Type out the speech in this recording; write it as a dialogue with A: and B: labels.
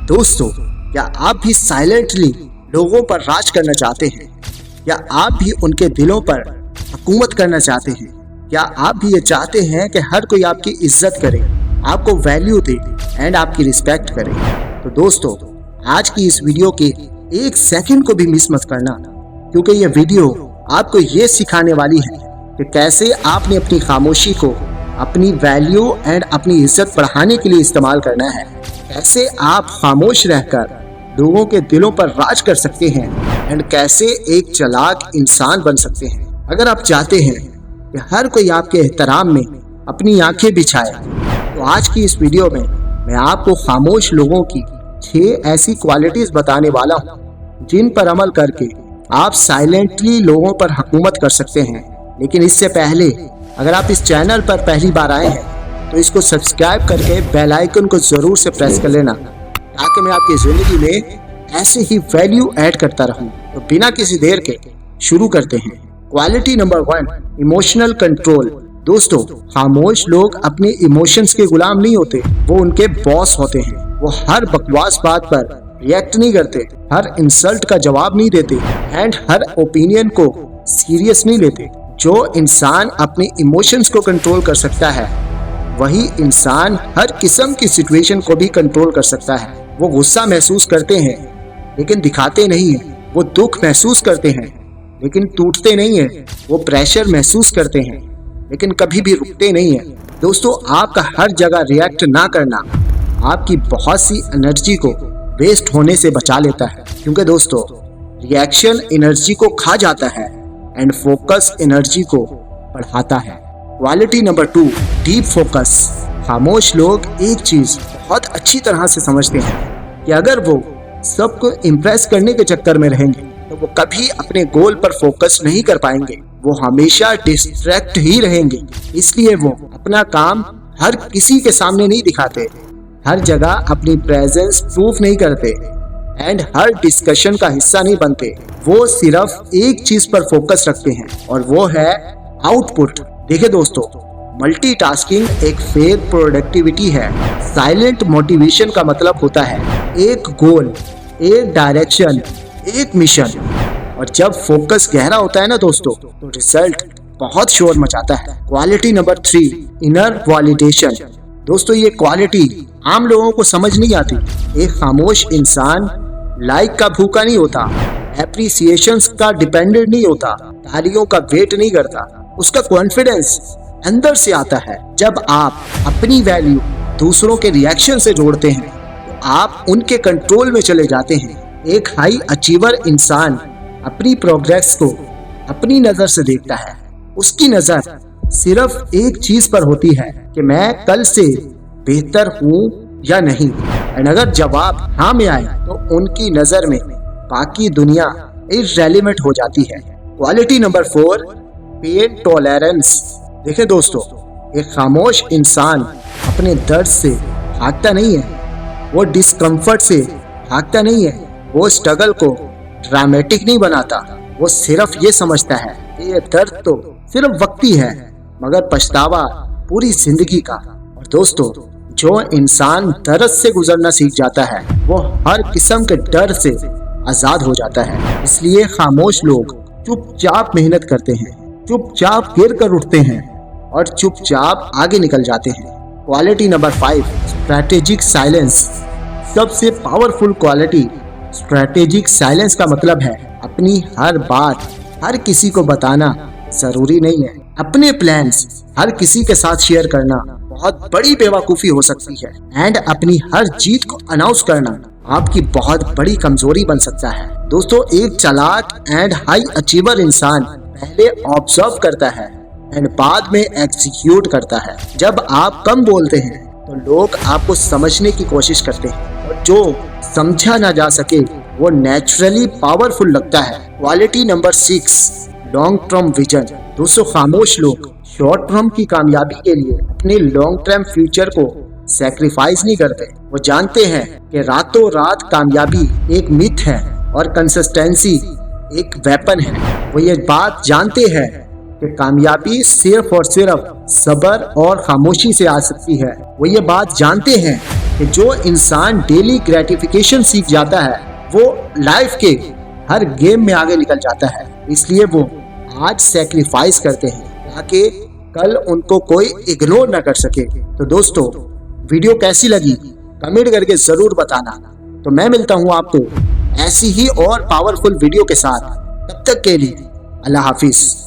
A: दोस्तों, क्या आप भी साइलेंटली लोगों पर राज करना चाहते हैं? या आप भी उनके दिलों पर हुकूमत करना चाहते हैं? क्या आप भी ये चाहते हैं कि हर कोई आपकी इज्जत करे, आपको वैल्यू दे एंड आपकी रिस्पेक्ट करे? तो दोस्तों, आज की इस वीडियो के एक सेकंड को भी मिस मत करना, क्योंकि ये वीडियो आपको ये सिखाने वाली है कि कैसे आपने अपनी खामोशी को अपनी वैल्यू एंड अपनी इज्जत बढ़ाने के लिए इस्तेमाल करना है। कैसे आप खामोश रहकर लोगों के दिलों पर राज कर सकते हैं एंड कैसे एक चालाक इंसान बन सकते हैं। अगर आप चाहते हैं कि हर कोई आपके एहतराम में अपनी आंखें बिछाए, तो आज की इस वीडियो में मैं आपको खामोश लोगों की 6 ऐसी क्वालिटीज बताने वाला हूँ जिन पर अमल करके आप साइलेंटली लोगों पर हुकूमत कर सकते हैं। लेकिन इससे पहले अगर आप इस चैनल पर पहली बार आए हैं तो इसको सब्सक्राइब करके बेल आइकन को जरूर से प्रेस कर लेना, ताकि मैं आपकी जिंदगी में ऐसे ही वैल्यू ऐड करता रहूं। तो बिना किसी देर के शुरू करते हैं। Quality number 1, emotional control. दोस्तों, खामोश लोग अपने इमोशंस के गुलाम नहीं होते, वो उनके बॉस होते हैं। वो हर बकवास बात पर रिएक्ट नहीं करते, हर इंसल्ट का जवाब नहीं देते एंड हर ओपिनियन को सीरियस नहीं लेते। जो इंसान अपने इमोशंस को कंट्रोल कर सकता है, वही इंसान हर किस्म की सिचुएशन को भी कंट्रोल कर सकता है। वो गुस्सा महसूस करते हैं लेकिन दिखाते नहीं हैं। वो दुख महसूस करते हैं लेकिन टूटते नहीं हैं। वो प्रेशर महसूस करते हैं लेकिन कभी भी रुकते नहीं हैं। दोस्तों, आपका हर जगह रिएक्ट ना करना आपकी बहुत सी एनर्जी को वेस्ट होने से बचा लेता है, क्योंकि दोस्तों, रिएक्शन एनर्जी को खा जाता है एंड फोकस एनर्जी को बढ़ाता है। Quality number 2, deep focus. खामोश लोग एक चीज बहुत अच्छी तरह से समझते हैं कि अगर वो सबको इम्प्रेस करने के चक्कर में रहेंगे तो वो कभी अपने गोल पर फोकस नहीं कर पाएंगे। वो हमेशा डिस्ट्रैक्ट ही रहेंगे। इसलिए वो अपना काम हर किसी के सामने नहीं दिखाते, हर जगह अपनी प्रेजेंस प्रूफ नहीं करते एंड हर डिस्कशन का हिस्सा नहीं बनते। वो सिर्फ एक चीज पर फोकस रखते हैं और वो है आउटपुट। देखिए दोस्तों, मल्टीटास्किंग एक फेक प्रोडक्टिविटी है। साइलेंट मोटिवेशन का मतलब होता है एक गोल, एक डायरेक्शन, एक मिशन। और जब फोकस गहरा होता है ना दोस्तों, तो रिजल्ट बहुत शोर मचाता है। Quality number 3, inner validation. दोस्तों, ये क्वालिटी आम लोगों को समझ नहीं आती। एक खामोश इंसान लाइक का भूखा नहीं होता, एप्रिसिएशंस का डिपेंडेंट नहीं होता, तालियों का वेट नहीं करता। उसका कॉन्फिडेंस अंदर से आता है। जब आप अपनी वैल्यू दूसरों के रिएक्शन से जोड़ते हैं तो आप उनके कंट्रोल में चले जाते हैं। एक हाई अचीवर इंसान अपनी प्रोग्रेस को अपनी नजर से देखता है। उसकी नजर सिर्फ एक चीज पर होती है कि मैं कल से बेहतर हूँ या नहीं। एंड अगर जवाब हाँ में आए तो उनकी नजर में बाकी दुनिया इररेलेवेंट हो जाती है। Quality number 4, pain tolerance. देखिए दोस्तों, एक खामोश इंसान अपने दर्द से भागता नहीं है, वो डिस्कम्फर्ट से भागता नहीं है, वो स्ट्रगल को ड्रामेटिक नहीं बनाता। वो सिर्फ ये समझता है कि ये दर्द तो सिर्फ वक्ती है, मगर पछतावा पूरी जिंदगी का। और दोस्तों, जो इंसान दर्द से गुजरना सीख जाता है, वो हर किस्म के डर से आजाद हो जाता है। इसलिए खामोश लोग चुपचाप मेहनत करते हैं, चुपचाप गिर कर उठते हैं और चुपचाप आगे निकल जाते हैं। Quality number 5, strategic silence. सबसे पावरफुल क्वालिटी स्ट्रैटेजिक साइलेंस का मतलब है अपनी हर बात हर किसी को बताना जरूरी नहीं है। अपने प्लान्स हर किसी के साथ शेयर करना बहुत बड़ी बेवकूफी हो सकती है एंड अपनी हर जीत को अनाउंस करना आपकी बहुत बड़ी कमजोरी बन सकता है। दोस्तों, एक चालाक एंड हाई अचीवर इंसान पहले ऑब्जर्व करता है एंड बाद में एग्जीक्यूट करता है। जब आप कम बोलते हैं तो लोग आपको समझने की कोशिश करते हैं और जो समझा ना जा सके वो नेचुरली पावरफुल लगता है। Quality number 6, long term vision. दोस्तों, खामोश लोग शॉर्ट टर्म की कामयाबी के लिए अपने लॉन्ग टर्म फ्यूचर को सैक्रिफाइस नहीं करते। वो जानते हैं कि रातों रात कामयाबी एक मिथ है और कंसिस्टेंसी एक वेपन है। वो ये बात जानते हैं कि कामयाबी सिर्फ और सिर्फ सब्र और खामोशी से आ सकती है। वो ये बात जानते हैं कि जो इंसान डेली ग्रेटिफिकेशन सीख जाता है वो लाइफ के हर गेम में आगे निकल जाता है। इसलिए वो आज सैक्रिफाइस करते हैं ताकि कल उनको कोई इग्नोर ना कर सके। तो दोस्तों, वीडियो कैसी लगी कमेंट करके जरूर बताना। तो मैं मिलता हूं आपको ऐसी ही और पावरफुल वीडियो के साथ। तब तक के लिए अल्लाह हाफिज।